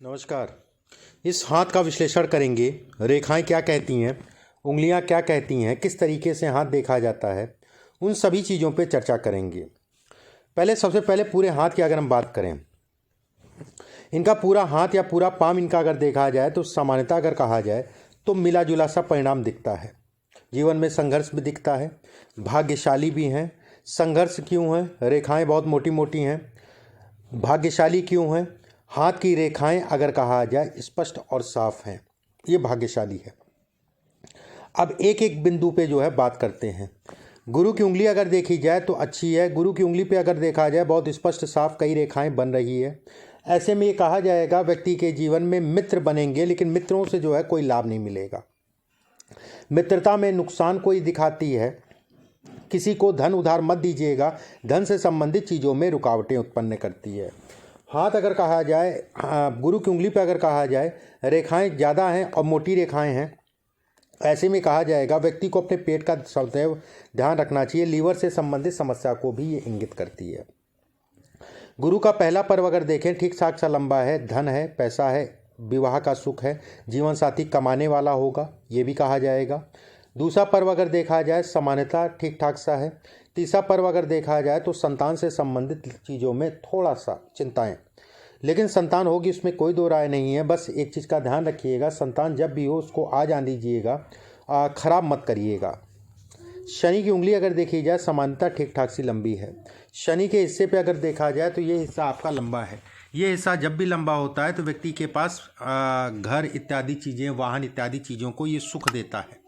नमस्कार। इस हाथ का विश्लेषण करेंगे। रेखाएं क्या कहती हैं, उंगलियां क्या कहती हैं, किस तरीके से हाथ देखा जाता है, उन सभी चीज़ों पे चर्चा करेंगे। सबसे पहले पूरे हाथ की अगर हम बात करें, इनका पूरा हाथ या पूरा पाम इनका अगर देखा जाए तो सामान्यतः अगर कहा जाए तो मिला जुला सा परिणाम दिखता है। जीवन में संघर्ष भी दिखता है, भाग्यशाली भी हैं। संघर्ष क्यों है? रेखाएं बहुत मोटी मोटी हैं। भाग्यशाली क्यों है? हाथ की रेखाएं अगर कहा जाए स्पष्ट और साफ हैं, ये भाग्यशाली है। अब एक एक बिंदु पे जो है बात करते हैं। गुरु की उंगली अगर देखी जाए तो अच्छी है। गुरु की उंगली पे अगर देखा जाए बहुत स्पष्ट साफ कई रेखाएं बन रही है। ऐसे में ये कहा जाएगा व्यक्ति के जीवन में मित्र बनेंगे, लेकिन मित्रों से जो है कोई लाभ नहीं मिलेगा। मित्रता में नुकसान कोई दिखाती है। किसी को धन उधार मत दीजिएगा, धन से संबंधित चीज़ों में रुकावटें उत्पन्न करती है। हाथ अगर कहा जाए, गुरु की उंगली पर अगर कहा जाए रेखाएं ज़्यादा हैं और मोटी रेखाएं हैं, ऐसे में कहा जाएगा व्यक्ति को अपने पेट का सदैव ध्यान रखना चाहिए। लीवर से संबंधित समस्या को भी ये इंगित करती है। गुरु का पहला पर्व अगर देखें ठीक ठाक सा लंबा है, धन है, पैसा है, विवाह का सुख है, जीवन साथी कमाने वाला होगा, ये भी कहा जाएगा। दूसरा पर्व अगर देखा जाए सामान्यतः ठीक ठाक सा है। तीसरा पर्व अगर देखा जाए तो संतान से संबंधित चीज़ों में थोड़ा सा चिंताएं, लेकिन संतान होगी इसमें कोई दो राय नहीं है। बस एक चीज़ का ध्यान रखिएगा, संतान जब भी हो उसको आ जान दीजिएगा, खराब मत करिएगा। शनि की उंगली अगर देखी जाए सामान्यतः ठीक ठाक सी लंबी है। शनि के हिस्से पे अगर देखा जाए तो ये हिस्सा आपका लंबा है। ये हिस्सा जब भी लंबा होता है तो व्यक्ति के पास घर इत्यादि चीज़ें, वाहन इत्यादि चीज़ों को ये सुख देता है।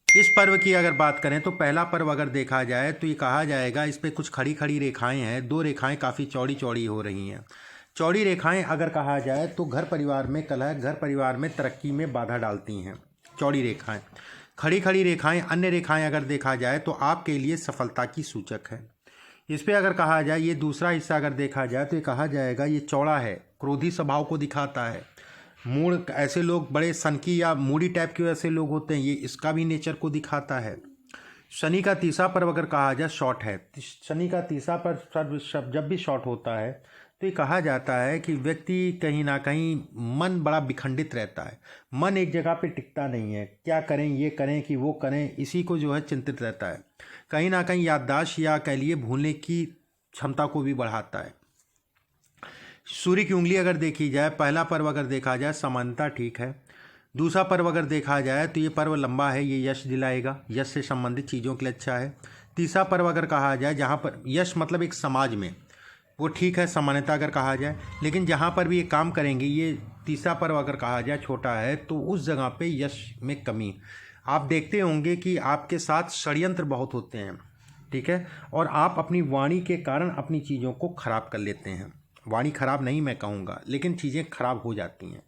इस पर्व की अगर बात करें तो पहला पर्व अगर देखा जाए तो ये कहा जाएगा इस पे कुछ खड़ी खड़ी रेखाएं हैं। दो रेखाएं काफ़ी चौड़ी चौड़ी हो रही हैं। चौड़ी रेखाएं अगर कहा जाए तो घर परिवार में कलह, घर परिवार में तरक्की में बाधा डालती हैं चौड़ी रेखाएं। खड़ी खड़ी रेखाएं, अन्य रेखाएं अगर देखा जाए तो आपके लिए सफलता की सूचक है। इस पे अगर कहा जाए, ये दूसरा हिस्सा अगर देखा जाए तो ये कहा जाएगा ये चौड़ा है, क्रोधी स्वभाव को दिखाता है। मूड, ऐसे लोग बड़े सनकी या मूडी टाइप के ऐसे लोग होते हैं, ये इसका भी नेचर को दिखाता है। शनि का तीसरा पर्व अगर कहा जाए शॉर्ट है। शनि का तीसरा पर्व जब भी शॉर्ट होता है तो ये कहा जाता है कि व्यक्ति कहीं ना कहीं मन बड़ा विखंडित रहता है। मन एक जगह पे टिकता नहीं है, क्या करें, ये करें कि वो करें, इसी को जो है चिंतित रहता है। कहीं ना कहीं याददाश्त या कह लिए भूलने की क्षमता को भी बढ़ाता है। सूर्य की उंगली अगर देखी जाए, पहला पर्व अगर देखा जाए सामान्यता ठीक है। दूसरा पर्व अगर देखा जाए तो ये पर्व लंबा है, ये यश दिलाएगा, यश से संबंधित चीज़ों के लिए अच्छा है। तीसरा पर्व अगर कहा जाए जहाँ पर यश मतलब एक समाज में, वो ठीक है सामान्यता अगर कहा जाए, लेकिन जहाँ पर भी ये काम करेंगे, ये तीसरा पर्व अगर कहा जाए छोटा है तो उस जगह पे यश में कमी। आप देखते होंगे कि आपके साथ षड्यंत्र बहुत होते हैं, ठीक है, और आप अपनी वाणी के कारण अपनी चीज़ों को खराब कर लेते हैं। वाणी खराब नहीं मैं कहूँगा, लेकिन चीज़ें खराब हो जाती हैं।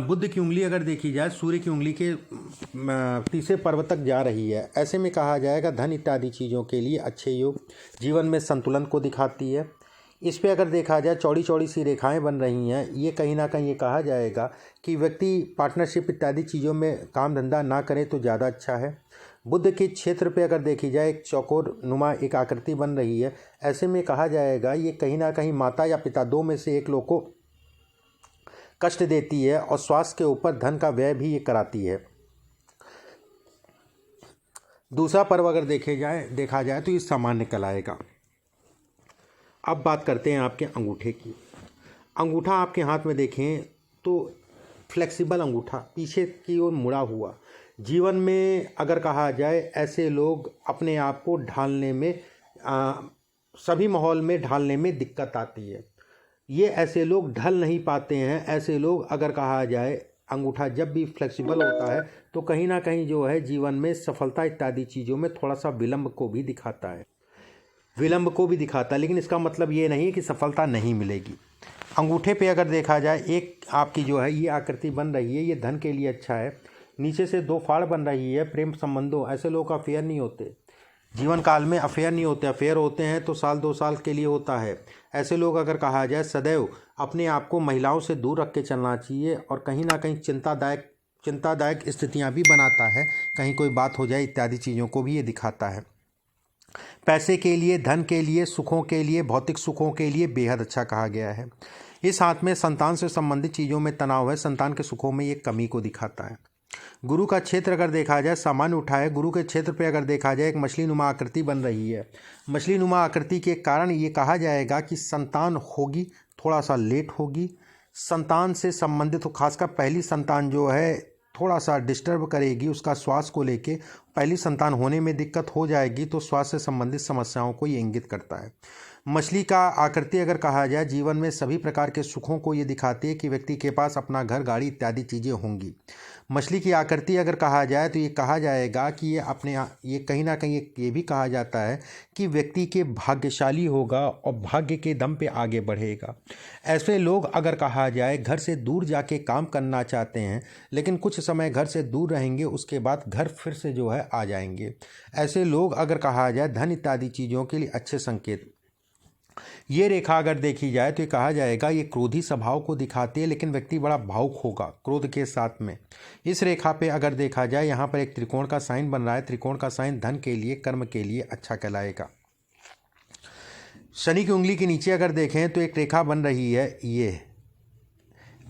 बुध की उंगली अगर देखी जाए सूर्य की उंगली के तीसरे पर्व तक जा रही है। ऐसे में कहा जाएगा धन इत्यादि चीज़ों के लिए अच्छे योग, जीवन में संतुलन को दिखाती है। इस पे अगर देखा जाए चौड़ी चौड़ी सी रेखाएं बन रही हैं, ये कहीं ना कहीं ये कहा जाएगा कि व्यक्ति पार्टनरशिप इत्यादि चीज़ों में काम धंधा ना करे तो ज़्यादा अच्छा है। बुध के क्षेत्र पे अगर देखी जाए एक चौकोर नुमा एक आकृति बन रही है। ऐसे में कहा जाएगा ये कहीं ना कहीं माता या पिता, दो में से एक लोग को कष्ट देती है और स्वास्थ्य के ऊपर धन का व्यय भी ये कराती है। दूसरा पर्व अगर देखा जाए तो ये सामान्य कहलाएगा। अब बात करते हैं आपके अंगूठे की। अंगूठा आपके हाथ में देखें तो फ्लेक्सिबल अंगूठा, पीछे की ओर मुड़ा हुआ। जीवन में अगर कहा जाए ऐसे लोग अपने आप को ढालने में, सभी माहौल में ढालने में दिक्कत आती है। ये ऐसे लोग ढल नहीं पाते हैं। ऐसे लोग अगर कहा जाए अंगूठा जब भी फ्लेक्सिबल होता है तो कहीं ना कहीं जो है जीवन में सफलता इत्यादि चीज़ों में थोड़ा सा विलंब को भी दिखाता है, लेकिन इसका मतलब ये नहीं कि सफलता नहीं मिलेगी। अंगूठे पे अगर देखा जाए एक आपकी जो है ये आकृति बन रही है, ये धन के लिए अच्छा है। नीचे से दो फाड़ बन रही है, प्रेम संबंधों, ऐसे लोग अफेयर नहीं होते जीवन काल में, अफेयर नहीं होते। अफेयर होते हैं तो साल दो साल के लिए होता है। ऐसे लोग अगर कहा जाए सदैव अपने आप को महिलाओं से दूर रख के चलना चाहिए, और कहीं ना कहीं चिंतादायक स्थितियां भी बनाता है, कहीं कोई बात हो जाए इत्यादि चीज़ों को भी ये दिखाता है। पैसे के लिए, धन के लिए, सुखों के लिए, भौतिक सुखों के लिए बेहद अच्छा कहा गया है। इस हाथ में संतान से संबंधित चीज़ों में तनाव है, संतान के सुखों में ये कमी को दिखाता है। गुरु का क्षेत्र अगर देखा जाए, सामान्य उठाए, गुरु के क्षेत्र पे अगर देखा जाए एक मछली नुमा आकृति बन रही है। मछली नुमा आकृति के कारण ये कहा जाएगा कि संतान होगी, थोड़ा सा लेट होगी। संतान से संबंधित हो, खासकर पहली संतान जो है थोड़ा सा डिस्टर्ब करेगी, उसका स्वास्थ्य को लेके पहली संतान होने में दिक्कत हो जाएगी, तो स्वास्थ्य से संबंधित समस्याओं को ये इंगित करता है। मछली का आकृति अगर कहा जाए, जीवन में सभी प्रकार के सुखों को ये दिखाती है कि व्यक्ति के पास अपना घर, गाड़ी इत्यादि चीज़ें होंगी। मछली की आकृति अगर कहा जाए तो ये कहा जाएगा कि ये कहीं ना कहीं ये भी कहा जाता है कि व्यक्ति के भाग्यशाली होगा और भाग्य के दम पे आगे बढ़ेगा। ऐसे लोग अगर कहा जाए घर से दूर जाके काम करना चाहते हैं, लेकिन कुछ समय घर से दूर रहेंगे, उसके बाद घर फिर से जो है आ जाएंगे। ऐसे लोग अगर कहा जाए धन इत्यादि चीज़ों के लिए अच्छे संकेत। ये रेखा अगर देखी जाए तो ये कहा जाएगा ये क्रोधी स्वभाव को दिखाती है, लेकिन व्यक्ति बड़ा भावुक होगा क्रोध के साथ में। इस रेखा पे अगर देखा जाए, यहाँ पर एक त्रिकोण का साइन बन रहा है। त्रिकोण का साइन धन के लिए, कर्म के लिए अच्छा कहलाएगा। शनि की उंगली के नीचे अगर देखें तो एक रेखा बन रही है ये।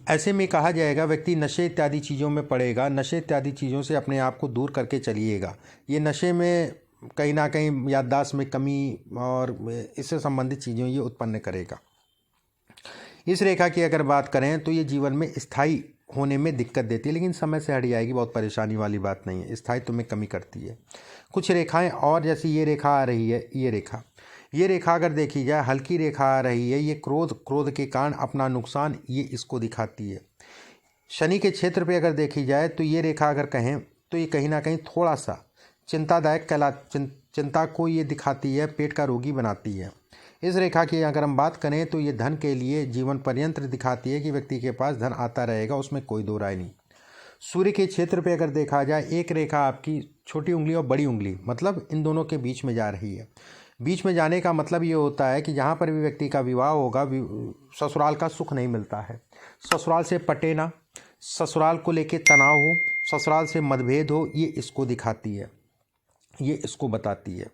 ऐसे में कहा जाएगा व्यक्ति नशे इत्यादि चीज़ों में पड़ेगा। नशे इत्यादि चीज़ों से अपने आप को दूर करके चलिएगा। ये नशे में कहीं ना कहीं याददाश्त में कमी और इससे संबंधित चीज़ें ये उत्पन्न करेगा। इस रेखा की अगर बात करें तो ये जीवन में स्थायी होने में दिक्कत देती है, लेकिन समय से हट जाएगी, बहुत परेशानी वाली बात नहीं है। स्थायित्व में कमी करती है। कुछ रेखाएं और, जैसी ये रेखा आ रही है, ये रेखा अगर देखी जाए हल्की रेखा आ रही है। ये क्रोध के कारण अपना नुकसान ये इसको दिखाती है। शनि के क्षेत्र पे अगर देखी जाए तो ये रेखा अगर कहें तो ये कहीं ना कहीं थोड़ा सा चिंतादायक चिंता को ये दिखाती है, पेट का रोगी बनाती है। इस रेखा की अगर हम बात करें तो ये धन के लिए जीवन पर्यंत दिखाती है कि व्यक्ति के पास धन आता रहेगा, उसमें कोई दो राय नहीं। सूर्य के क्षेत्र पे अगर देखा जाए, एक रेखा आपकी छोटी उंगली और बड़ी उंगली, मतलब इन दोनों के बीच में जा रही है। बीच में जाने का मतलब ये होता है कि जहाँ पर भी व्यक्ति का विवाह होगा, ससुराल का सुख नहीं मिलता है। ससुराल से पटे ना, ससुराल को लेके तनाव हो, ससुराल से मतभेद हो, ये इसको दिखाती है, ये इसको बताती है।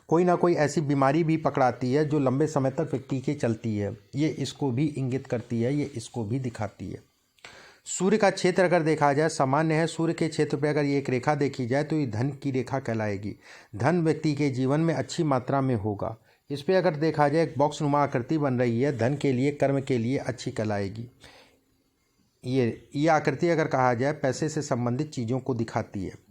कोई ना कोई ऐसी बीमारी भी पकड़ाती है जो लंबे समय तक व्यक्ति के चलती है, ये इसको भी इंगित करती है, ये इसको भी दिखाती है। सूर्य का क्षेत्र अगर देखा जाए सामान्य है। सूर्य के क्षेत्र पर अगर ये एक रेखा देखी जाए तो ये धन की रेखा कहलाएगी। धन व्यक्ति के जीवन में अच्छी मात्रा में होगा। इस पर अगर देखा जाए एक बॉक्स नुमा आकृति बन रही है, धन के लिए, कर्म के लिए अच्छी कहलाएगी। ये आकृति अगर कहा जाए पैसे से संबंधित चीज़ों को दिखाती है।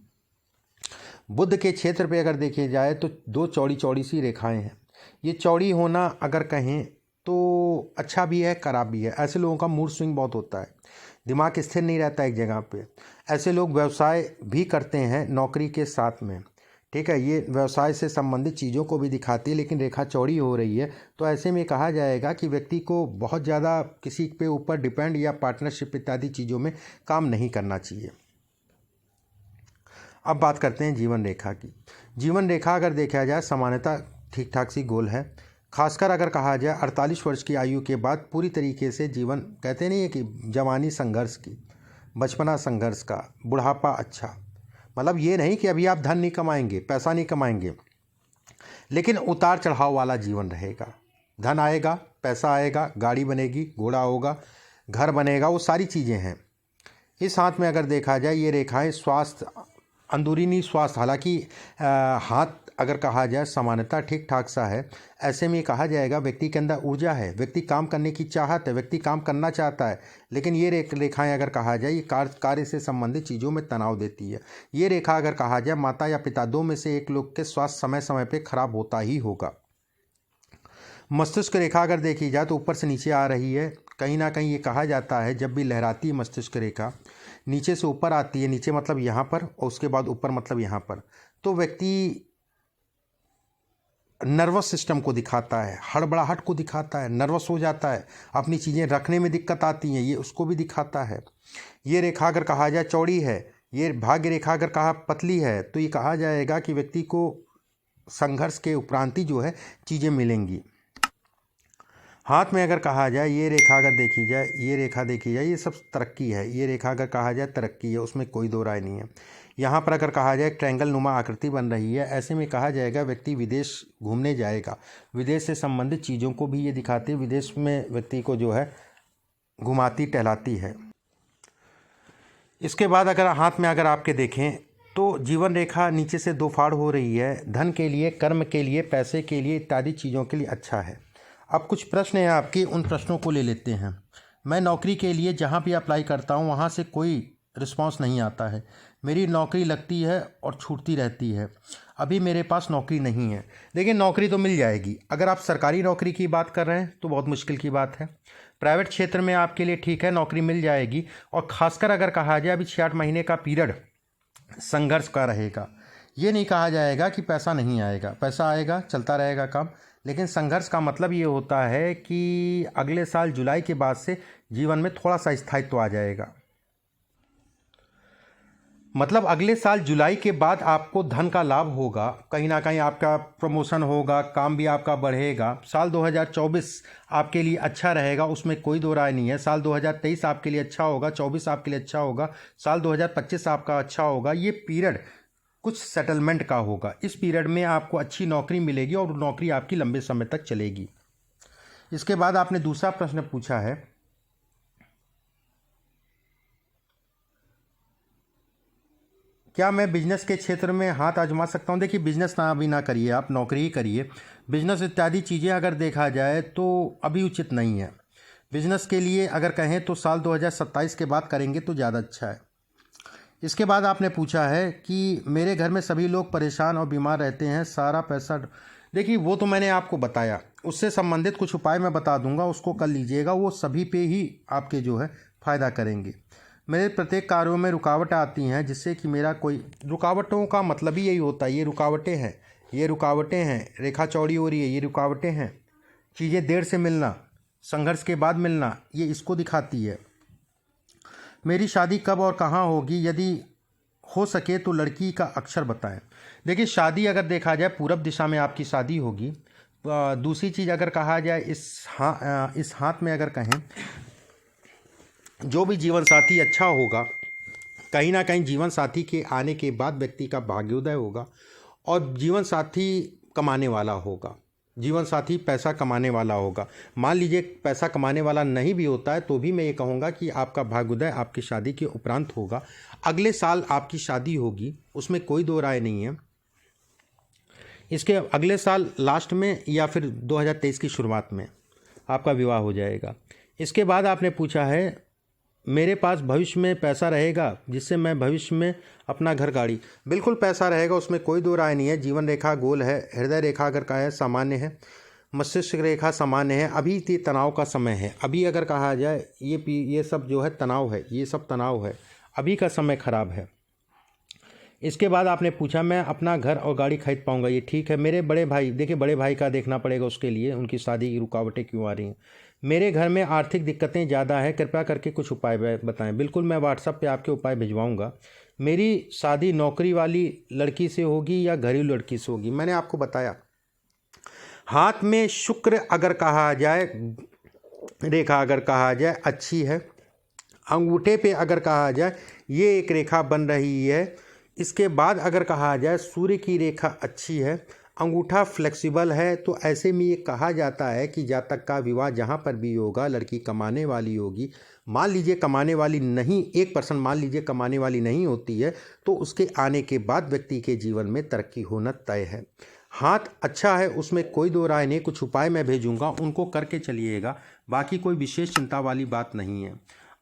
बुध के क्षेत्र पे अगर देखी जाए तो दो चौड़ी चौड़ी सी रेखाएं हैं। ये चौड़ी होना अगर कहें तो अच्छा भी है, खराब भी है। ऐसे लोगों का मूड स्विंग बहुत होता है, दिमाग स्थिर नहीं रहता एक जगह पे। ऐसे लोग व्यवसाय भी करते हैं नौकरी के साथ में, ठीक है। ये व्यवसाय से संबंधित चीज़ों को भी दिखाती है, लेकिन रेखा चौड़ी हो रही है तो ऐसे में कहा जाएगा कि व्यक्ति को बहुत ज़्यादा किसी पे ऊपर डिपेंड या पार्टनरशिप इत्यादि चीज़ों में काम नहीं करना चाहिए। अब बात करते हैं जीवन रेखा की। जीवन रेखा अगर देखा जाए सामान्यतः ठीक ठाक सी गोल है। खासकर अगर कहा जाए 48 वर्ष की आयु के बाद पूरी तरीके से जीवन, कहते नहीं है कि जवानी संघर्ष की, बचपना संघर्ष का, बुढ़ापा अच्छा। मतलब ये नहीं कि अभी आप धन नहीं कमाएंगे, पैसा नहीं कमाएंगे, लेकिन उतार चढ़ाव वाला जीवन रहेगा। धन आएगा, पैसा आएगा, गाड़ी बनेगी, घोड़ा होगा, घर बनेगा, वो सारी चीज़ें हैं। इस हाथ में अगर देखा जाए ये रेखाएं स्वास्थ्य, अंदरूनी स्वास्थ्य, हालांकि हाथ अगर कहा जाए सामान्यतः ठीक ठाक सा है। ऐसे में कहा जाएगा व्यक्ति के अंदर ऊर्जा है, व्यक्ति काम करने की चाहत है, व्यक्ति काम करना चाहता है। लेकिन ये रेखाएं अगर कहा जाए ये कार्य से संबंधित चीज़ों में तनाव देती है। ये रेखा अगर कहा जाए माता या पिता, दो में से एक लोग के स्वास्थ्य समय समय पर खराब होता ही होगा। मस्तिष्क रेखा अगर देखी जाए तो ऊपर से नीचे आ रही है। कहीं ना कहीं ये कहा जाता है जब भी लहराती है मस्तिष्क रेखा, नीचे से ऊपर आती है, नीचे मतलब यहाँ पर और उसके बाद ऊपर मतलब यहाँ पर, तो व्यक्ति नर्वस सिस्टम को दिखाता है, हड़बड़ाहट को दिखाता है, नर्वस हो जाता है, अपनी चीज़ें रखने में दिक्कत आती हैं, ये उसको भी दिखाता है। ये रेखा अगर कहा जाए चौड़ी है, ये भाग्य रेखा अगर कहा पतली है, तो ये कहा जाएगा कि व्यक्ति को संघर्ष के उपरांति जो है चीज़ें मिलेंगी। हाथ में अगर कहा जाए ये रेखा अगर देखी जाए, ये रेखा देखी जाए, ये सब तरक्की है। ये रेखा अगर कहा जाए तरक्की है, उसमें कोई दो राय नहीं है। यहाँ पर अगर कहा जाए ट्रायंगल नुमा आकृति बन रही है, ऐसे में कहा जाएगा व्यक्ति विदेश घूमने जाएगा। विदेश से संबंधित चीज़ों को भी ये दिखाती है, विदेश में व्यक्ति को जो है घुमाती टहलाती है। इसके बाद अगर हाथ में अगर आपके देखें तो जीवन रेखा नीचे से 2 फाड़ हो रही है। धन के लिए, कर्म के लिए, पैसे के लिए इत्यादि चीज़ों के लिए अच्छा है। अब कुछ प्रश्न हैं आपके, उन प्रश्नों को ले लेते हैं। मैं नौकरी के लिए जहाँ भी अप्लाई करता हूँ वहाँ से कोई रिस्पांस नहीं आता है। मेरी नौकरी लगती है और छूटती रहती है। अभी मेरे पास नौकरी नहीं है। देखिए, नौकरी तो मिल जाएगी। अगर आप सरकारी नौकरी की बात कर रहे हैं तो बहुत मुश्किल की बात है। प्राइवेट क्षेत्र में आपके लिए ठीक है, नौकरी मिल जाएगी। और ख़ासकर अगर कहा जाए अभी 6-8 महीने का पीरियड संघर्ष का रहेगा। ये नहीं कहा जाएगा कि पैसा नहीं आएगा, पैसा आएगा, चलता रहेगा काम। लेकिन संघर्ष का मतलब ये होता है कि अगले साल जुलाई के बाद से जीवन में थोड़ा सा स्थायित्व आ जाएगा। मतलब अगले साल जुलाई के बाद आपको धन का लाभ होगा, कहीं ना कहीं आपका प्रमोशन होगा, काम भी आपका बढ़ेगा। साल 2024 आपके लिए अच्छा रहेगा, उसमें कोई दो राय नहीं है। साल 2023 आपके लिए अच्छा होगा, 24 आपके लिए अच्छा होगा, साल 2025 आपका अच्छा होगा। ये पीरियड कुछ सेटलमेंट का होगा। इस पीरियड में आपको अच्छी नौकरी मिलेगी और नौकरी आपकी लंबे समय तक चलेगी। इसके बाद आपने दूसरा प्रश्न पूछा है, क्या मैं बिजनेस के क्षेत्र में हाथ आजमा सकता हूँ? देखिए, बिजनेस ना अभी ना करिए, आप नौकरी ही करिए। बिजनेस इत्यादि चीज़ें अगर देखा जाए तो अभी उचित नहीं है। बिजनेस के लिए अगर कहें तो साल 2027 के बाद करेंगे तो ज़्यादा अच्छा है। इसके बाद आपने पूछा है कि मेरे घर में सभी लोग परेशान और बीमार रहते हैं, सारा पैसा। देखिए, वो तो मैंने आपको बताया, उससे संबंधित कुछ उपाय मैं बता दूंगा, उसको कर लीजिएगा। वो सभी पे ही आपके जो है फ़ायदा करेंगे। मेरे प्रत्येक कार्यों में रुकावट आती हैं, जिससे कि मेरा कोई, रुकावटों का मतलब ही यही होता है, ये रुकावटें हैं, ये रुकावटें हैं, रेखा चौड़ी हो रही है, ये रुकावटें हैं। चीज़ें देर से मिलना, संघर्ष के बाद मिलना, ये इसको दिखाती है। मेरी शादी कब और कहाँ होगी? यदि हो सके तो लड़की का अक्षर बताएं। देखिए, शादी अगर देखा जाए पूरब दिशा में आपकी शादी होगी। दूसरी चीज़ अगर कहा जाए इस हाथ में अगर कहें, जो भी जीवन साथी अच्छा होगा, कहीं ना कहीं जीवन साथी के आने के बाद व्यक्ति का भाग्योदय होगा और जीवन साथी कमाने वाला होगा, जीवन साथी पैसा कमाने वाला होगा। मान लीजिए पैसा कमाने वाला नहीं भी होता है तो भी मैं ये कहूँगा कि आपका भाग्योदय आपकी शादी के उपरांत होगा। अगले साल आपकी शादी होगी, उसमें कोई दो राय नहीं है। इसके अगले साल लास्ट में या फिर 2023 की शुरुआत में आपका विवाह हो जाएगा। इसके बाद आपने पूछा है मेरे पास भविष्य में पैसा रहेगा जिससे मैं भविष्य में अपना घर गाड़ी। बिल्कुल पैसा रहेगा, उसमें कोई दो राय नहीं है। जीवन रेखा गोल है, हृदय रेखा अगर कहा है सामान्य है, मस्तिष्क रेखा सामान्य है। अभी ये तनाव का समय है। अभी अगर कहा जाए ये सब जो है तनाव है, ये सब तनाव है, अभी का समय खराब है। इसके बाद आपने पूछा मैं अपना घर और गाड़ी खरीद पाऊंगा? ये ठीक है। मेरे बड़े भाई, देखिए बड़े भाई का देखना पड़ेगा, उसके लिए उनकी शादी की रुकावटें क्यों आ रही हैं। मेरे घर में आर्थिक दिक्कतें ज़्यादा है, कृपया करके कुछ उपाय बताएं। बिल्कुल, मैं व्हाट्सएप पे आपके उपाय भिजवाऊंगा। मेरी शादी नौकरी वाली लड़की से होगी या घरेलू लड़की से होगी? मैंने आपको बताया, हाथ में शुक्र अगर कहा जाए, रेखा अगर कहा जाए अच्छी है। अंगूठे पे अगर कहा जाए ये एक रेखा बन रही है। इसके बाद अगर कहा जाए सूर्य की रेखा अच्छी है, अंगूठा फ्लेक्सिबल है। तो ऐसे में ये कहा जाता है कि जातक का विवाह जहाँ पर भी होगा, लड़की कमाने वाली होगी। मान लीजिए कमाने वाली नहीं, 1% मान लीजिए कमाने वाली नहीं होती है, तो उसके आने के बाद व्यक्ति के जीवन में तरक्की होना तय है। हाथ अच्छा है, उसमें कोई दो राय नहीं। कुछ उपाय मैं भेजूंगा, उनको करके चलिएगा। बाकी कोई विशेष चिंता वाली बात नहीं है।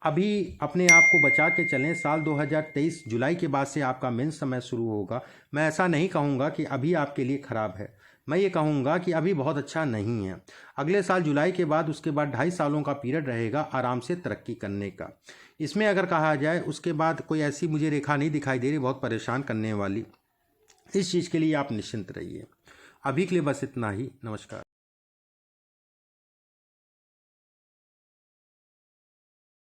अभी अपने आप को बचा के चलें। साल 2023 जुलाई के बाद से आपका मेन समय शुरू होगा। मैं ऐसा नहीं कहूँगा कि अभी आपके लिए ख़राब है, मैं ये कहूँगा कि अभी बहुत अच्छा नहीं है। अगले साल जुलाई के बाद, उसके बाद 2.5 सालों का पीरियड रहेगा आराम से तरक्की करने का। इसमें अगर कहा जाए उसके बाद कोई ऐसी मुझे रेखा नहीं दिखाई दे रही बहुत परेशान करने वाली। इस चीज़ के लिए आप निश्चिंत रहिए। अभी के लिए बस इतना ही। नमस्कार।